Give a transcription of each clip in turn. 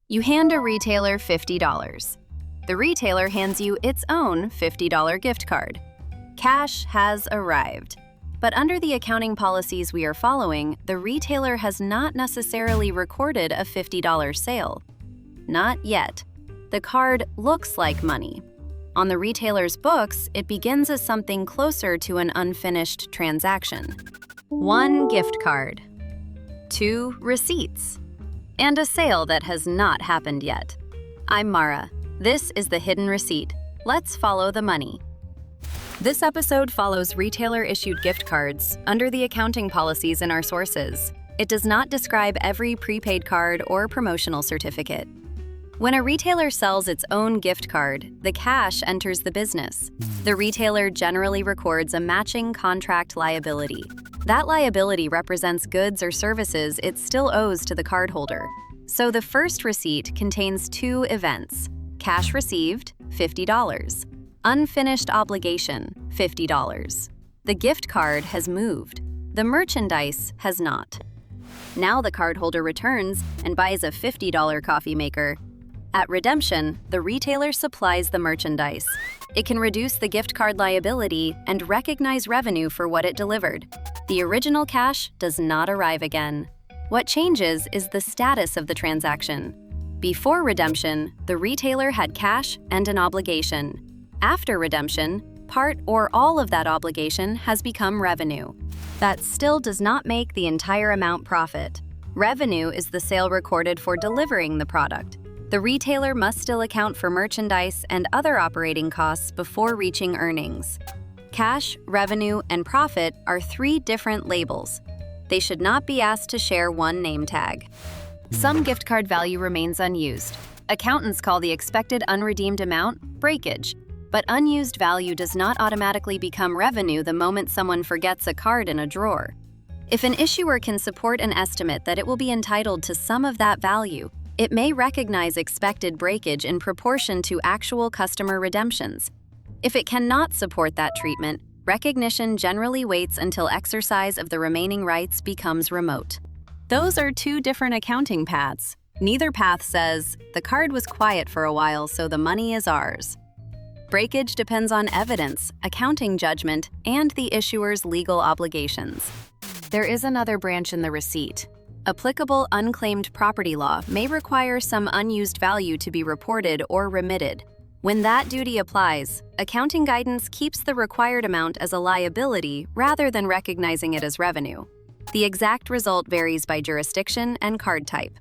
You hand a retailer $50. The retailer hands you its own $50 gift card. Cash has arrived. But under the accounting policies we are following, the retailer has not necessarily recorded a $50 sale. Not yet. The card looks like money. On the retailer's books, it begins as something closer to an unfinished transaction. 1 gift card, 2 receipts, and a sale that has not happened yet. I'm Mara. This is the hidden receipt. Let's follow the money. This episode follows retailer-issued gift cards under the accounting policies in our sources. It does not describe every prepaid card or promotional certificate. When a retailer sells its own gift card, the cash enters the business. The retailer generally records a matching contract liability. That liability represents goods or services it still owes to the cardholder. So the first receipt contains 2 events: cash received, $50. Unfinished obligation, $50. The gift card has moved. The merchandise has not. Now the cardholder returns and buys a $50 coffee maker. At redemption, the retailer supplies the merchandise. It can reduce the gift card liability and recognize revenue for what it delivered. The original cash does not arrive again. What changes is the status of the transaction. Before redemption, the retailer had cash and an obligation. After redemption, part or all of that obligation has become revenue. That still does not make the entire amount profit. Revenue is the sale recorded for delivering the product. The retailer must still account for merchandise and other operating costs before reaching earnings. Cash, revenue, and profit are 3 different labels. They should not be asked to share one name tag. Some gift card value remains unused. Accountants call the expected unredeemed amount breakage. But unused value does not automatically become revenue the moment someone forgets a card in a drawer. If an issuer can support an estimate that it will be entitled to some of that value, it may recognize expected breakage in proportion to actual customer redemptions. If it cannot support that treatment, recognition generally waits until exercise of the remaining rights becomes remote. Those are 2 different accounting paths. Neither path says, the card was quiet for a while, so the money is ours. Breakage depends on evidence, accounting judgment, and the issuer's legal obligations. There is another branch in the receipt. Applicable unclaimed property law may require some unused value to be reported or remitted. When that duty applies, accounting guidance keeps the required amount as a liability rather than recognizing it as revenue. The exact result varies by jurisdiction and card type.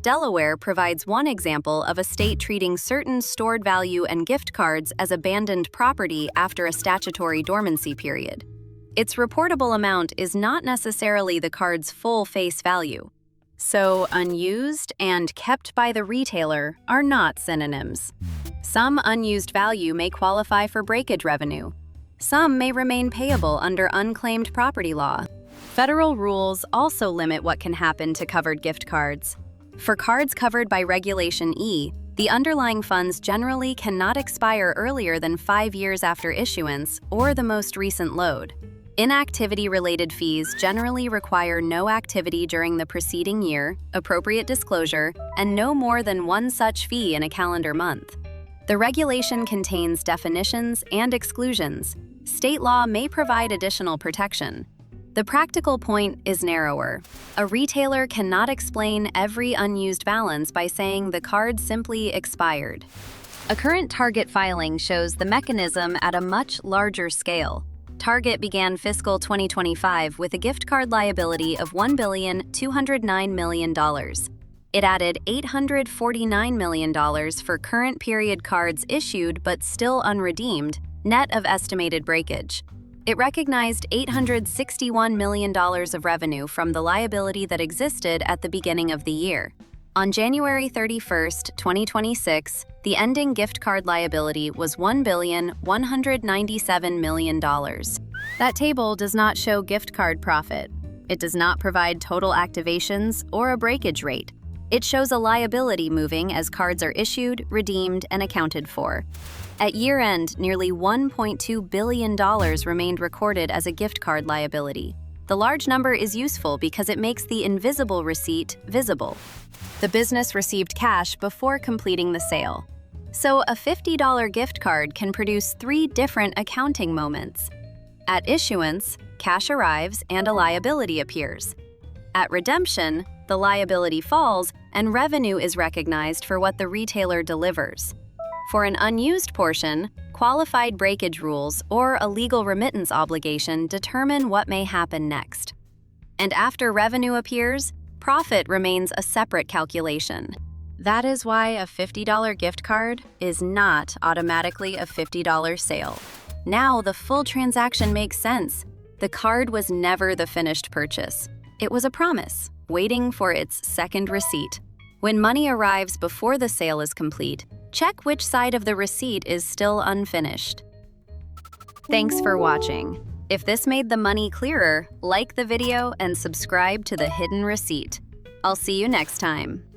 Delaware provides one example of a state treating certain stored value and gift cards as abandoned property after a statutory dormancy period. Its reportable amount is not necessarily the card's full face value. So unused and kept by the retailer are not synonyms. Some unused value may qualify for breakage revenue. Some may remain payable under unclaimed property law. Federal rules also limit what can happen to covered gift cards. For cards covered by Regulation E, the underlying funds generally cannot expire earlier than 5 years after issuance or the most recent load. Inactivity-related fees generally require no activity during the preceding year, appropriate disclosure, and no more than 1 such fee in a calendar month. The regulation contains definitions and exclusions. State law may provide additional protection. The practical point is narrower. A retailer cannot explain every unused balance by saying the card simply expired. A current Target filing shows the mechanism at a much larger scale. Target began fiscal 2025 with a gift card liability of $1,209 million. It added $849 million for current period cards issued but still unredeemed, net of estimated breakage. It recognized $861 million of revenue from the liability that existed at the beginning of the year. On January 31, 2026, the ending gift card liability was $1,197 million. That table does not show gift card profit. It does not provide total activations or a breakage rate. It shows a liability moving as cards are issued, redeemed, and accounted for. At year-end, nearly $1.2 billion remained recorded as a gift card liability. The large number is useful because it makes the invisible receipt visible. The business received cash before completing the sale. So a $50 gift card can produce 3 different accounting moments. At issuance, cash arrives and a liability appears. At redemption, the liability falls and revenue is recognized for what the retailer delivers. For an unused portion, qualified breakage rules or a legal remittance obligation determine what may happen next. And after revenue appears, profit remains a separate calculation. That is why a $50 gift card is not automatically a $50 sale. Now the full transaction makes sense. The card was never the finished purchase. It was a promise, waiting for its second receipt. When money arrives before the sale is complete, check which side of the receipt is still unfinished. Thanks for watching. If this made the money clearer, like the video and subscribe to the Hidden Receipt. I'll see you next time.